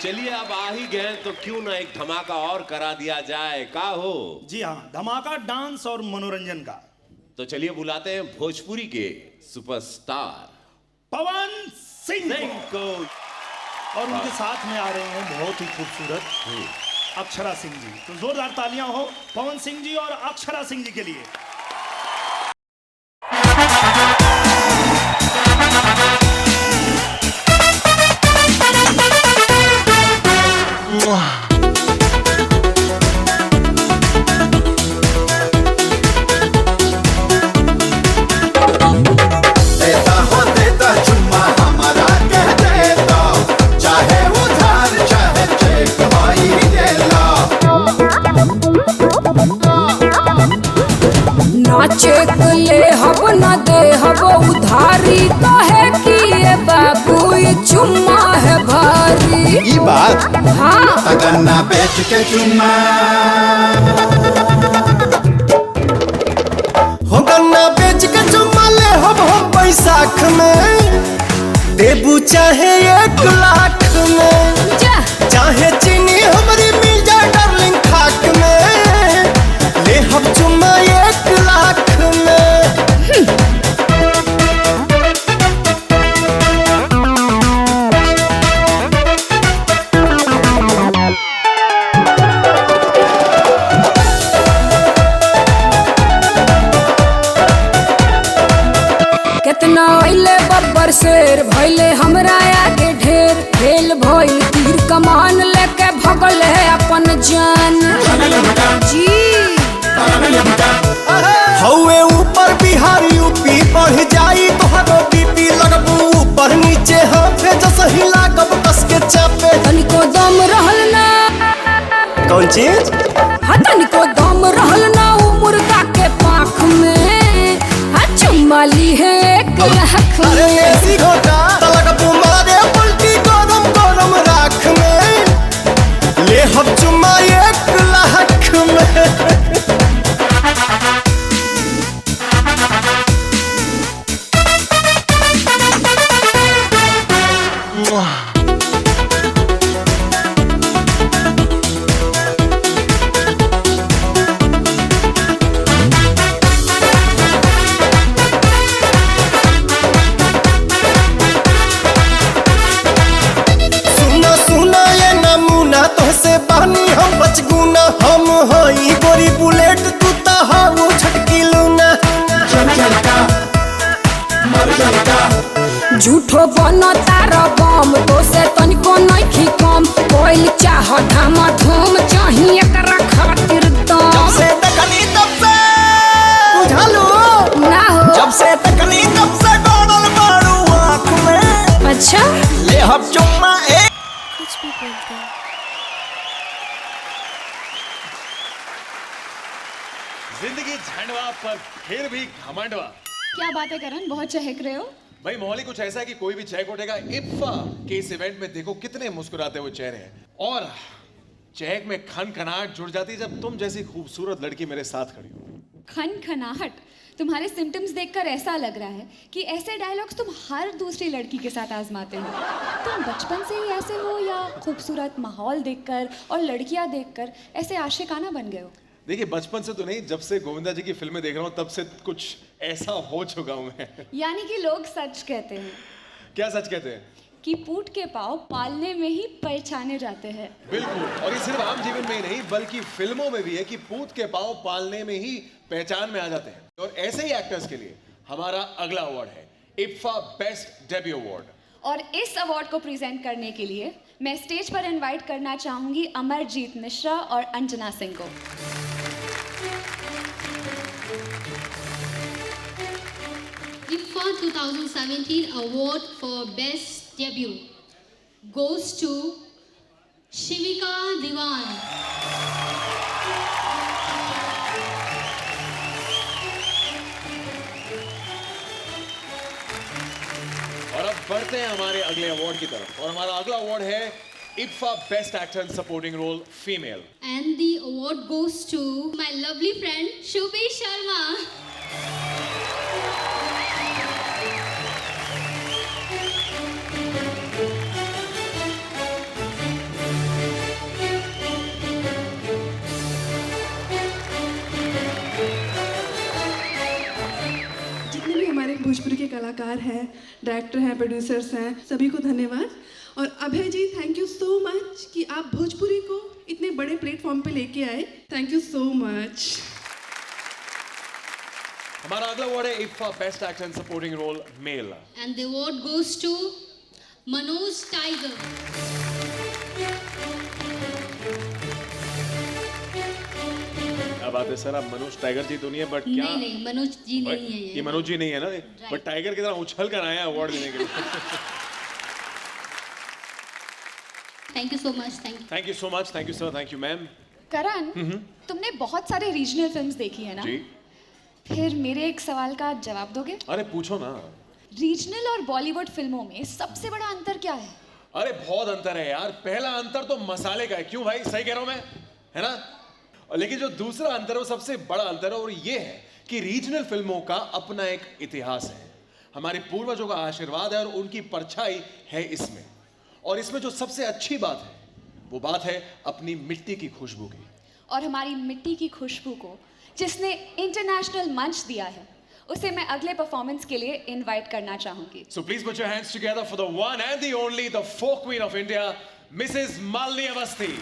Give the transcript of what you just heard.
चलिए अब आ ही गए तो क्यों ना एक धमाका और करा दिया जाए, का हो? जी हाँ, धमाका डांस और मनोरंजन का। तो चलिए बुलाते हैं भोजपुरी के सुपरस्टार पवन सिंह को। और उनके साथ में आ रहे हैं बहुत ही खूबसूरत अक्षरा सिंह जी। तो जोरदार तालियां हो पवन सिंह जी और अक्षरा सिंह जी के लिए। चेक ले हब न दे हब उधारी कहे कि ये बाबू ये चुम्मा है भारी। ई बात हाँ गन्ना बेच के चुम्मा हो, गन्ना बेच के चुम्मा ले हब हम बैसाख में, देबू चाहे 1 लाख में, चाहे चीनी हमारी मिल जाए डार्लिंग खाक में, ले हम चुम्मा 1 लाख में। कितना अइले बब्बर शेर भइले हमरा आगे ढेर, खेल भइल तीर कमान लेके भगल है अपन जान जी। हौवे ऊपर बिहार यूपी बढ़ जाई तोहरो बीपी, लगबू ऊपर नीचे हाथे जस हिला कब कस के चापे। तनिको दम रहल ना, कौन चीज? हाँ तनिको दम रहल ना उ मुर्गा के पाख में, हाँ चुम्मा ली है 1 लाख अरे में। ऐसी घोटा लगबू मारे उल्टी गरम गरम राख में, ले हम चुम्मा 1 लाख में। तोहसे पानी हम बचगुना, हम हई गोरी बुलेट तू ता हाउ छटकी लूना। झूठो बनो तारा बम तो से तनिको नइखी कम, कोइल चाह धामा धूम चाहिए एकरा खातिर दम। जब से तकनी तब से बुझालू ना हो, जब से तकनी तब से डोडल मारू आँख में। अच्छा ले हम चुम्मा 1। कुछ भी बोलते हैं। जिंदगी झंडवा पर फिर भी घमंडवा। क्या बातें करन, बहुत चहक रहे हो। भाई माहौल ही कुछ ऐसा है कि कोई भी चहक उठेगा। इफ्फा के इस इवेंट में देखो कितने मुस्कुराते हुए चेहरे हैं, और चहक में खनखनाहट जुड़ जाती है जब तुम जैसी खूबसूरत लड़की मेरे साथ खड़ी हो। खनखनाहट, तुम्हारे सिम्टम्स देखकर ऐसा लग रहा है कि ऐसे डायलॉग्स तुम हर दूसरी लड़की के साथ आजमाते हो। तुम बचपन से ही ऐसे हो या खूबसूरत माहौल देखकर और लड़कियां देखकर ऐसे आशिकाना बन गए हो? देखिए बचपन से तो नहीं, जब से गोविंदा जी की फिल्में देख रहा हूँ तब से कुछ ऐसा हो चुका हूँ मैं। यानी कि लोग सच कहते हैं क्या सच कहते हैं? कि पूट के पाँव पालने में ही पहचाने जाते हैं। बिल्कुल, और ये सिर्फ आम जीवन में ही नहीं बल्कि फिल्मों में भी है कि पूत के पाँव पालने में ही पहचान में आ जाते हैं। और ऐसे ही एक्टर्स के लिए हमारा अगला अवार्ड है इफ्फा बेस्ट डेब्यू अवार्ड। और इस अवार्ड को प्रेजेंट करने के लिए मैं स्टेज पर इनवाइट करना चाहूंगी अमरजीत मिश्रा और अंजना सिंह को। IFFA 2017 award for best debut goes to Shivika Diwan. और अब बढ़ते हैं हमारे अगले अवार्ड की तरफ, और हमारा अगला अवार्ड है IFFA best actor in supporting role female. And the award goes to my lovely friend Shubhi Sharma. कलाकार हैं, डायरेक्टर हैं, प्रोड्यूसर्स हैं, सभी को धन्यवाद। और अभय जी, थैंक यू सो मच कि आप भोजपुरी को इतने बड़े प्लेटफॉर्म पे लेके आए। Thank you so much. हमारा अगला अवार्ड है IFFA best actor in supporting role male. And the award goes to Manoj Tiger. क्या बात है सर, आप मनोज टाइगर जी तो नहीं है बट क्या नहीं मनोज जी नहीं है ये मनोज जी नहीं है ना, बट टाइगर की तरह उछल कर आए हैं अवार्ड देने के लिए। Thank you so much, thank you. Thank you so much, thank you sir, thank you ma'am. Karan, तुमने बहुत सारे रीजनल फिल्म्स देखी है ना? जी। फिर मेरे एक सवाल का जवाब दोगे? अरे पूछो ना। रीजनल और बॉलीवुड फिल्मों में सबसे बड़ा अंतर क्या है? अरे बहुत अंतर है यार। पहला अंतर तो मसाले का है, क्यों भाई, सही कह रहा हूं मैं, है ना? और लेकिन जो दूसरा अंतर है वो सबसे बड़ा अंतर है, और ये है कि रीजनल फिल्मों का अपना एक इतिहास है, हमारे पूर्वजों का आशीर्वाद है और उनकी परछाई है इसमें। और इसमें जो सबसे अच्छी बात है वो बात है अपनी मिट्टी की खुशबू की। और हमारी मिट्टी की खुशबू को जिसने इंटरनेशनल मंच दिया है, उसे मैं अगले परफॉर्मेंस के लिए इनवाइट करना चाहूंगी। So please put your hands together for the one and the only, the folk queen of India, Mrs. Malini Awasthi.